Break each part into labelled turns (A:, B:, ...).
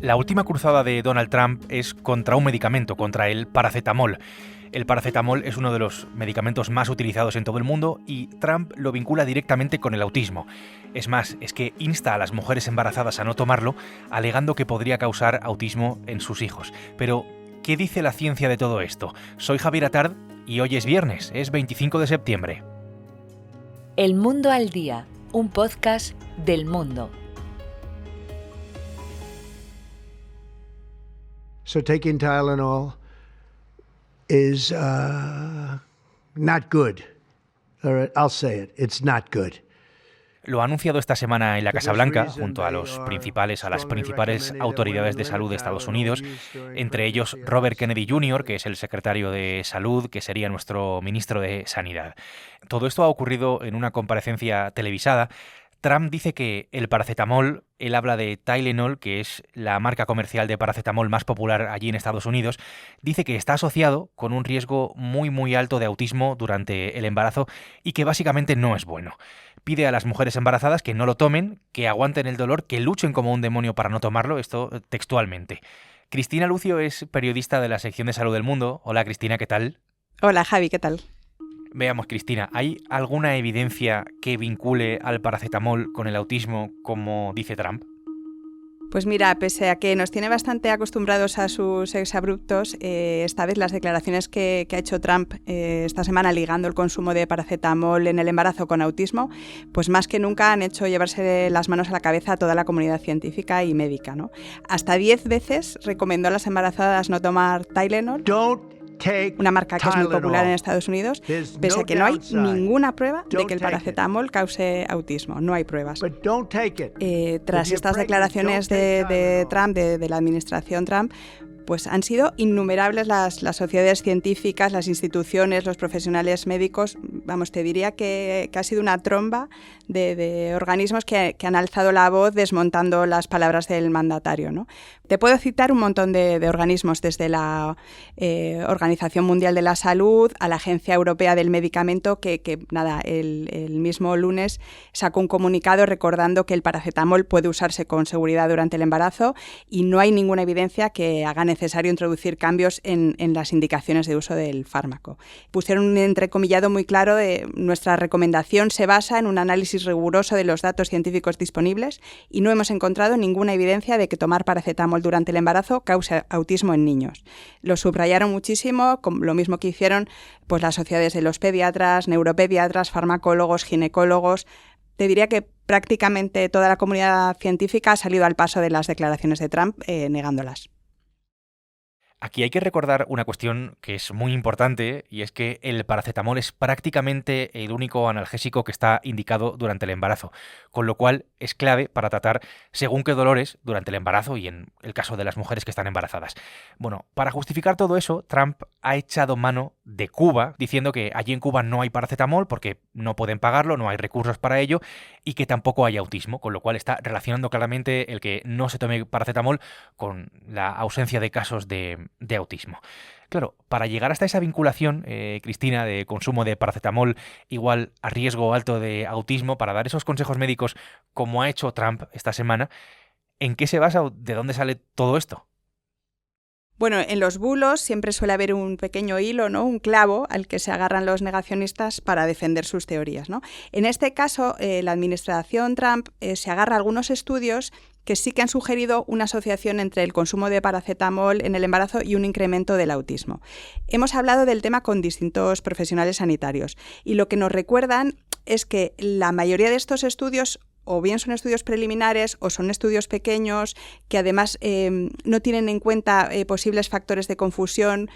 A: La última cruzada de Donald Trump es contra un medicamento, contra el paracetamol. El paracetamol es uno de los medicamentos más utilizados en todo el mundo y Trump lo vincula directamente con el autismo. Es más, es que insta a las mujeres embarazadas a no tomarlo, alegando que podría causar autismo en sus hijos. Pero, ¿qué dice la ciencia de todo esto? Soy Javier Atard y hoy es viernes, es 25 de septiembre.
B: El Mundo al Día, un podcast del Mundo.
C: So taking Tylenol is not good. All right, I'll say it. It's not good.
A: Lo ha anunciado esta semana en la Casa Blanca, junto a las principales autoridades de salud de Estados Unidos, entre ellos Robert Kennedy Jr., que es el secretario de Salud, que sería nuestro ministro de Sanidad. Todo esto ha ocurrido en una comparecencia televisada. Trump dice que el paracetamol, él habla de Tylenol, que es la marca comercial de paracetamol más popular allí en Estados Unidos, dice que está asociado con un riesgo muy alto de autismo durante el embarazo y que básicamente no es bueno. Pide a las mujeres embarazadas que no lo tomen, que aguanten el dolor, que luchen como un demonio para no tomarlo, esto textualmente. Cristina Lucio es periodista de la sección de Salud del Mundo. Hola Cristina, ¿qué tal?
D: Hola Javi, ¿qué tal?
A: Veamos, Cristina, ¿hay alguna evidencia que vincule al paracetamol con el autismo, como dice Trump?
D: Pues mira, pese a que nos tiene bastante acostumbrados a sus exabruptos, esta vez las declaraciones que ha hecho Trump esta semana ligando el consumo de paracetamol en el embarazo con autismo, pues más que nunca han hecho llevarse las manos a la cabeza a toda la comunidad científica y médica, ¿no? Hasta 10 veces recomendó a las embarazadas no tomar Tylenol, una marca que es muy popular en Estados Unidos, pese a que no hay ninguna prueba de que el paracetamol cause autismo. No hay pruebas. Tras estas declaraciones de Trump, de la administración Trump, pues han sido innumerables las sociedades científicas, las instituciones, los profesionales médicos. Vamos, te diría que ha sido una tromba de organismos que han alzado la voz desmontando las palabras del mandatario, ¿no? Te puedo citar un montón de organismos, desde la Organización Mundial de la Salud a la Agencia Europea del Medicamento, que el mismo lunes sacó un comunicado recordando que el paracetamol puede usarse con seguridad durante el embarazo y no hay ninguna evidencia que haga necesario introducir cambios en las indicaciones de uso del fármaco. Pusieron un entrecomillado muy claro de: nuestra recomendación se basa en un análisis riguroso de los datos científicos disponibles y no hemos encontrado ninguna evidencia de que tomar paracetamol durante el embarazo cause autismo en niños. Lo subrayaron muchísimo, lo mismo que hicieron pues las sociedades de los pediatras, neuropediatras, farmacólogos, ginecólogos. Te diría que prácticamente toda la comunidad científica ha salido al paso de las declaraciones de Trump, negándolas.
A: Aquí hay que recordar una cuestión que es muy importante, y es que el paracetamol es prácticamente el único analgésico que está indicado durante el embarazo, con lo cual es clave para tratar según qué dolores durante el embarazo y en el caso de las mujeres que están embarazadas. Bueno, para justificar todo eso, Trump ha echado mano de Cuba, diciendo que allí en Cuba no hay paracetamol porque no pueden pagarlo, no hay recursos para ello y que tampoco hay autismo, con lo cual está relacionando claramente el que no se tome paracetamol con la ausencia de casos de autismo. Claro, para llegar hasta esa vinculación, Cristina, de consumo de paracetamol igual a riesgo alto de autismo, para dar esos consejos médicos como ha hecho Trump esta semana, ¿en qué se basa o de dónde sale todo esto?
D: Bueno, en los bulos siempre suele haber un pequeño hilo, ¿no? Un clavo al que se agarran los negacionistas para defender sus teorías, ¿no? En este caso, la administración Trump se agarra a algunos estudios que sí que han sugerido una asociación entre el consumo de paracetamol en el embarazo y un incremento del autismo. Hemos hablado del tema con distintos profesionales sanitarios y lo que nos recuerdan es que la mayoría de estos estudios o bien son estudios preliminares o son estudios pequeños que además no tienen en cuenta posibles factores de confusión,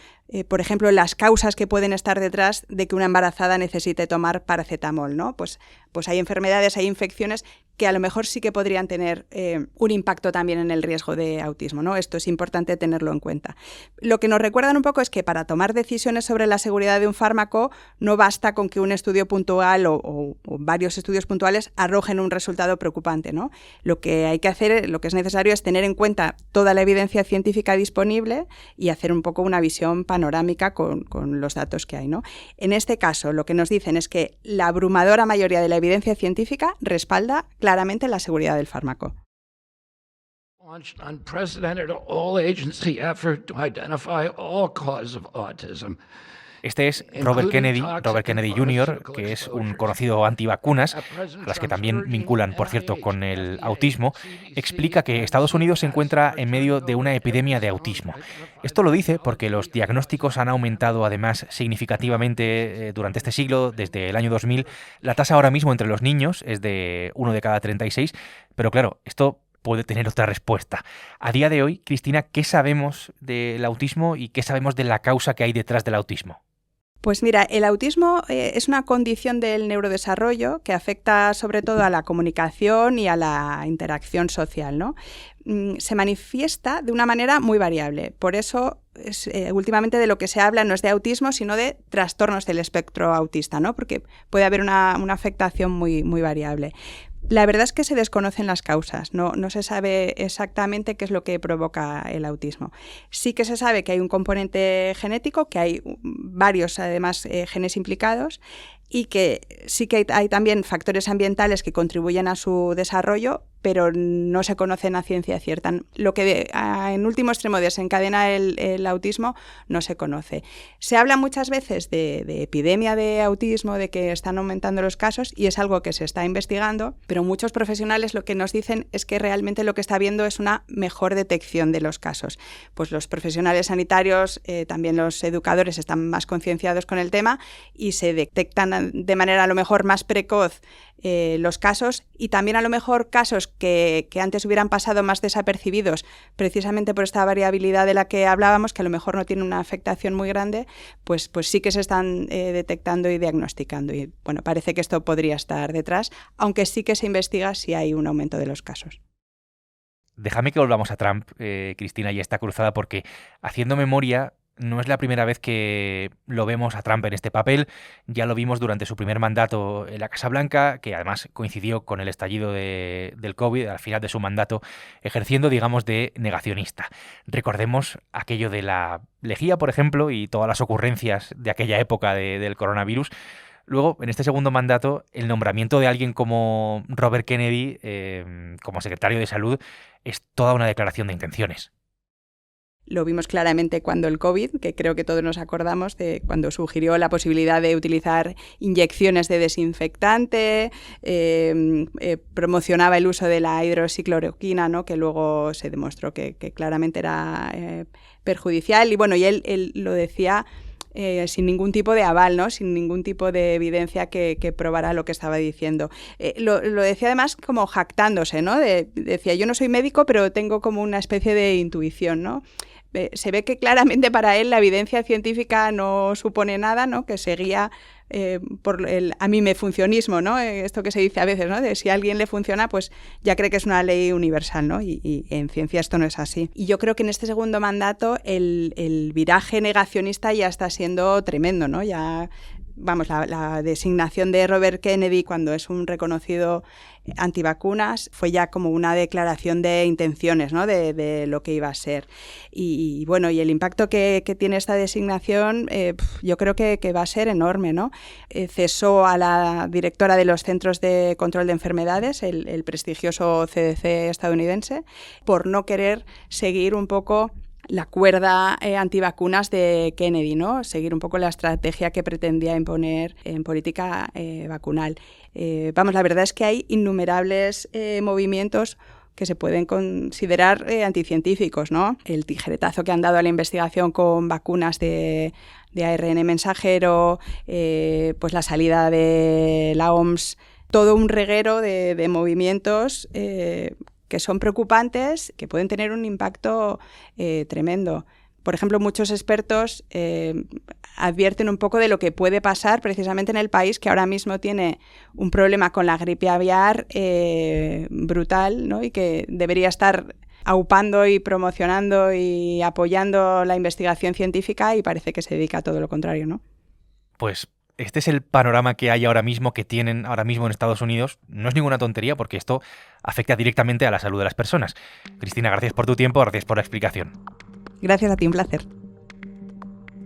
D: por ejemplo, las causas que pueden estar detrás de que una embarazada necesite tomar paracetamol, ¿no? Pues hay enfermedades, hay infecciones que a lo mejor sí que podrían tener un impacto también en el riesgo de autismo, ¿no? Esto es importante tenerlo en cuenta. Lo que nos recuerdan un poco es que para tomar decisiones sobre la seguridad de un fármaco no basta con que un estudio puntual o varios estudios puntuales arrojen un resultado preocupante, ¿no? Lo que hay que hacer, lo que es necesario es tener en cuenta toda la evidencia científica disponible y hacer un poco una visión panorámica con los datos que hay, ¿no? En este caso, lo que nos dicen es que la abrumadora mayoría de la evidencia científica respalda claramente la seguridad del fármaco.
E: launched an unprecedented all-agency effort to identify all causes of autism.
A: Este es Robert Kennedy Jr., que es un conocido antivacunas, a las que también vinculan, por cierto, con el autismo. Explica que Estados Unidos se encuentra en medio de una epidemia de autismo. Esto lo dice porque los diagnósticos han aumentado además significativamente durante este siglo, desde el año 2000. La tasa ahora mismo entre los niños es de 1 de cada 36, pero claro, esto puede tener otra respuesta. A día de hoy, Cristina, ¿qué sabemos del autismo y qué sabemos de la causa que hay detrás del autismo?
D: Pues mira, el autismo es una condición del neurodesarrollo que afecta sobre todo a la comunicación y a la interacción social, ¿no? Se manifiesta de una manera muy variable. Por eso, últimamente de lo que se habla no es de autismo, sino de trastornos del espectro autista, ¿no? Porque puede haber una afectación muy, muy variable. La verdad es que se desconocen las causas, no se sabe exactamente qué es lo que provoca el autismo. Sí que se sabe que hay un componente genético, que hay varios además genes implicados y que sí que hay también factores ambientales que contribuyen a su desarrollo, pero no se conocen a ciencia cierta. Lo que en último extremo desencadena el autismo no se conoce. Se habla muchas veces de epidemia de autismo, de que están aumentando los casos, y es algo que se está investigando, pero muchos profesionales lo que nos dicen es que realmente lo que está habiendo es una mejor detección de los casos. Pues los profesionales sanitarios, también los educadores están más concienciados con el tema y se detectan de manera a lo mejor más precoz los casos, y también a lo mejor casos que antes hubieran pasado más desapercibidos precisamente por esta variabilidad de la que hablábamos, que a lo mejor no tiene una afectación muy grande, pues sí que se están detectando y diagnosticando. Y bueno, parece que esto podría estar detrás, aunque sí que se investiga si hay un aumento de los casos.
A: Déjame que volvamos a Trump, Cristina, y esta cruzada, porque haciendo memoria, no es la primera vez que lo vemos a Trump en este papel. Ya lo vimos durante su primer mandato en la Casa Blanca, que además coincidió con el estallido del COVID al final de su mandato, ejerciendo, digamos, de negacionista. Recordemos aquello de la lejía, por ejemplo, y todas las ocurrencias de aquella época del coronavirus. Luego, en este segundo mandato, el nombramiento de alguien como Robert Kennedy como secretario de Salud es toda una declaración de intenciones.
D: Lo vimos claramente cuando el COVID, que creo que todos nos acordamos de cuando sugirió la posibilidad de utilizar inyecciones de desinfectante, promocionaba el uso de la hidroxicloroquina, ¿no? Que luego se demostró que claramente era perjudicial. Y bueno, y él lo decía sin ningún tipo de aval, ¿no? Sin ningún tipo de evidencia que probara lo que estaba diciendo. Lo decía además como jactándose, ¿no? Decía, yo no soy médico, pero tengo como una especie de intuición, ¿no? Se ve que claramente para él la evidencia científica no supone nada, ¿no? Que seguía por el a mí me funcionismo, ¿no? Esto que se dice a veces, ¿no? De si a alguien le funciona, pues ya cree que es una ley universal, ¿no? Y en ciencia esto no es así. Y yo creo que en este segundo mandato el viraje negacionista ya está siendo tremendo, ¿no? Ya, vamos, la designación de Robert Kennedy cuando es un reconocido antivacunas fue ya como una declaración de intenciones, ¿no? de lo que iba a ser. Y bueno, y el impacto que tiene esta designación yo creo que va a ser enorme, ¿no? Cesó a la directora de los Centros de Control de Enfermedades, el prestigioso CDC estadounidense, por no querer seguir un poco la cuerda antivacunas de Kennedy, ¿no? Seguir un poco la estrategia que pretendía imponer en política vacunal. Vamos, la verdad es que hay innumerables movimientos que se pueden considerar anticientíficos, ¿no? El tijeretazo que han dado a la investigación con vacunas de ARN mensajero, pues la salida de la OMS, todo un reguero de movimientos que son preocupantes, que pueden tener un impacto tremendo. Por ejemplo, muchos expertos advierten un poco de lo que puede pasar precisamente en el país, que ahora mismo tiene un problema con la gripe aviar brutal, ¿no? Y que debería estar aupando y promocionando y apoyando la investigación científica, y parece que se dedica a todo lo contrario, ¿no?
A: Pues este es el panorama que hay ahora mismo, que tienen ahora mismo en Estados Unidos. No es ninguna tontería, porque esto afecta directamente a la salud de las personas. Cristina, gracias por tu tiempo, gracias por la explicación.
D: Gracias a ti, un placer.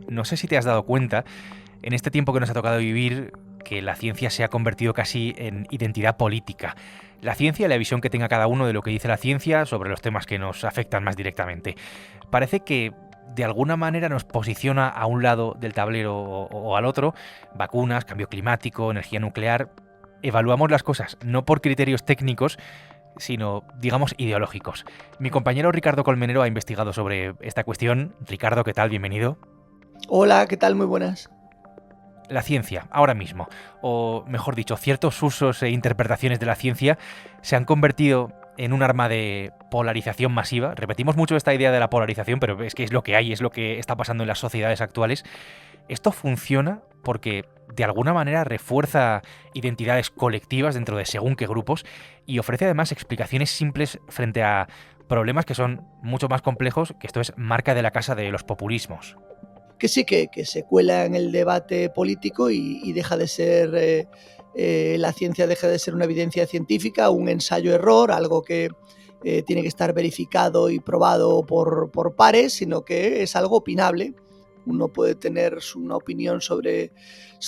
A: No sé si te has dado cuenta, en este tiempo que nos ha tocado vivir, que la ciencia se ha convertido casi en identidad política. la ciencia y la visión que tenga cada uno de lo que dice la ciencia sobre los temas que nos afectan más directamente. Parece que de alguna manera nos posiciona a un lado del tablero o al otro. Vacunas, cambio climático, energía nuclear. Evaluamos las cosas no por criterios técnicos, sino, digamos, ideológicos. Mi compañero Ricardo Colmenero ha investigado sobre esta cuestión. Ricardo, ¿qué tal? Bienvenido.
F: Hola, ¿qué tal? Muy buenas.
A: La ciencia, ahora mismo, o mejor dicho, ciertos usos e interpretaciones de la ciencia se han convertido en un arma de polarización masiva. Repetimos mucho esta idea de la polarización, pero es que es lo que hay, es lo que está pasando en las sociedades actuales. Esto funciona porque de alguna manera refuerza identidades colectivas dentro de según qué grupos y ofrece además explicaciones simples frente a problemas que son mucho más complejos, que esto es marca de la casa de los populismos.
F: Que sí, que se cuela en el debate político y deja de ser, la ciencia deja de ser una evidencia científica, un ensayo-error, algo que tiene que estar verificado y probado por pares, sino que es algo opinable. Uno puede tener una opinión sobre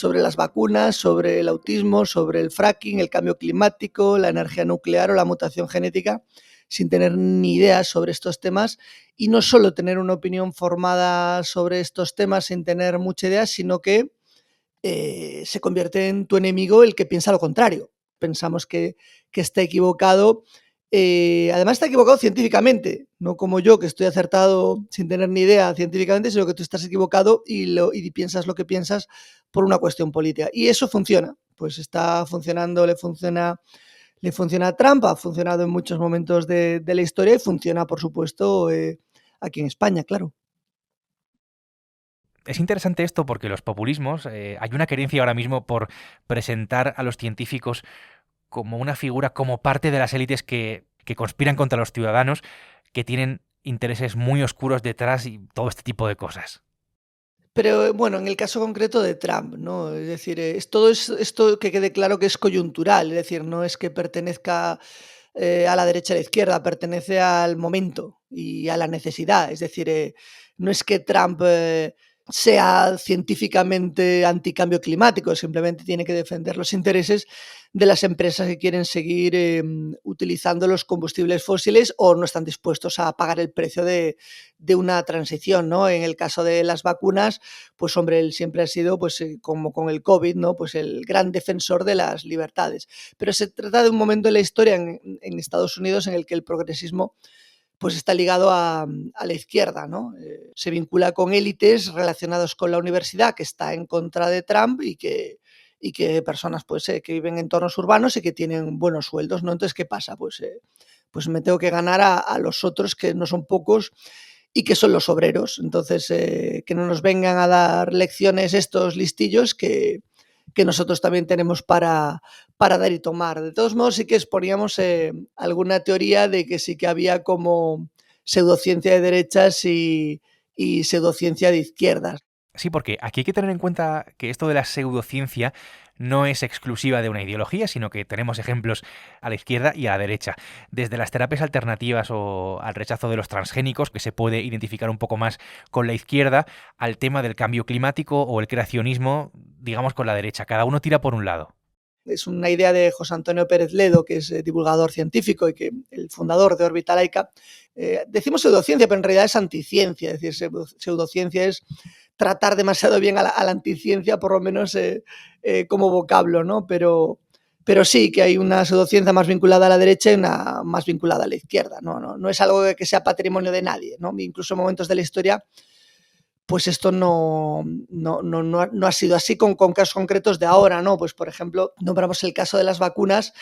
F: las vacunas, sobre el autismo, sobre el fracking, el cambio climático, la energía nuclear o la mutación genética, sin tener ni idea sobre estos temas, y no solo tener una opinión formada sobre estos temas sin tener mucha idea, sino que se convierte en tu enemigo el que piensa lo contrario. Pensamos que está equivocado. Además está equivocado científicamente, no como yo, que estoy acertado sin tener ni idea científicamente, sino que tú estás equivocado y piensas lo que piensas por una cuestión política. Y eso funciona, pues está funcionando, le funciona a Trump, ha funcionado en muchos momentos de la historia y funciona, por supuesto, aquí en España, claro.
A: Es interesante esto porque los populismos, hay una querencia ahora mismo por presentar a los científicos como una figura, como parte de las élites que conspiran contra los ciudadanos, que tienen intereses muy oscuros detrás y todo este tipo de cosas.
F: Pero bueno, en el caso concreto de Trump, ¿no? Es decir, todo esto que quede claro que es coyuntural, es decir, no es que pertenezca a la derecha o a la izquierda, pertenece al momento y a la necesidad. Es decir, no es que Trump sea científicamente anticambio climático, simplemente tiene que defender los intereses de las empresas que quieren seguir utilizando los combustibles fósiles o no están dispuestos a pagar el precio de una transición, ¿no? En el caso de las vacunas, pues hombre, él siempre ha sido, pues como con el COVID, ¿no? Pues el gran defensor de las libertades. Pero se trata de un momento en la historia en Estados Unidos en el que el progresismo pues está ligado a la izquierda, ¿no? Se vincula con élites relacionados con la universidad que está en contra de Trump y que personas pues, que viven en entornos urbanos y que tienen buenos sueldos, ¿no? Entonces, ¿qué pasa? Pues me tengo que ganar a los otros, que no son pocos y que son los obreros. Entonces, que no nos vengan a dar lecciones estos listillos que nosotros también tenemos para dar y tomar. De todos modos, sí que exponíamos alguna teoría de que sí que había como pseudociencia de derechas y pseudociencia de izquierdas.
A: Sí, porque aquí hay que tener en cuenta que esto de la pseudociencia no es exclusiva de una ideología, sino que tenemos ejemplos a la izquierda y a la derecha. Desde las terapias alternativas o al rechazo de los transgénicos, que se puede identificar un poco más con la izquierda, al tema del cambio climático o el creacionismo, digamos, con la derecha. Cada uno tira por un lado.
F: Es una idea de José Antonio Pérez Ledo, que es divulgador científico y que el fundador de Órbita Laica. Decimos pseudociencia, pero en realidad es anticiencia. Es decir, pseudociencia es tratar demasiado bien a la anticiencia, por lo menos como vocablo, ¿no? Pero sí que hay una pseudociencia más vinculada a la derecha y una más vinculada a la izquierda. No es algo que sea patrimonio de nadie, ¿no? Incluso en momentos de la historia, pues esto no ha sido así con casos concretos de ahora, ¿no? Pues, por ejemplo, nombramos el caso de las vacunas,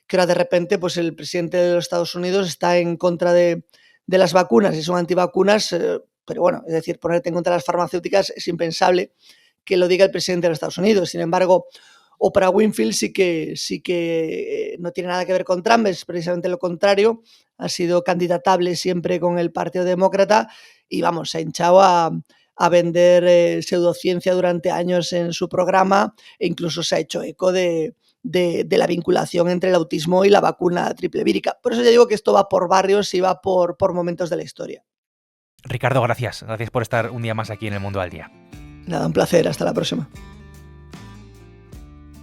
F: que ahora de repente pues el presidente de los Estados Unidos está en contra de las vacunas y son antivacunas, pero bueno, es decir, ponerte en contra de las farmacéuticas es impensable que lo diga el presidente de los Estados Unidos. Sin embargo, Oprah Winfrey sí que no tiene nada que ver con Trump, es precisamente lo contrario, ha sido candidatable siempre con el Partido Demócrata y vamos, se ha hinchado a vender pseudociencia durante años en su programa e incluso se ha hecho eco de la vinculación entre el autismo y la vacuna triple vírica. Por eso ya digo que esto va por barrios y va por momentos de la historia.
A: Ricardo, gracias. Gracias por estar un día más aquí en El Mundo al Día.
F: Nada, un placer. Hasta la próxima.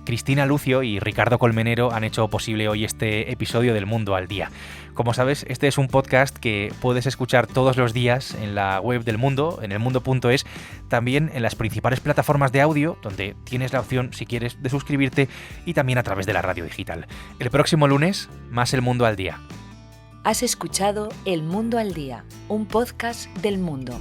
A: Cristina Lucio y Ricardo Colmenero han hecho posible hoy este episodio del Mundo al Día. Como sabes, este es un podcast que puedes escuchar todos los días en la web del Mundo, en elmundo.es, también en las principales plataformas de audio, donde tienes la opción, si quieres, de suscribirte, y también a través de la radio digital. El próximo lunes, más El Mundo al Día.
B: Has escuchado El Mundo al Día, un podcast del Mundo.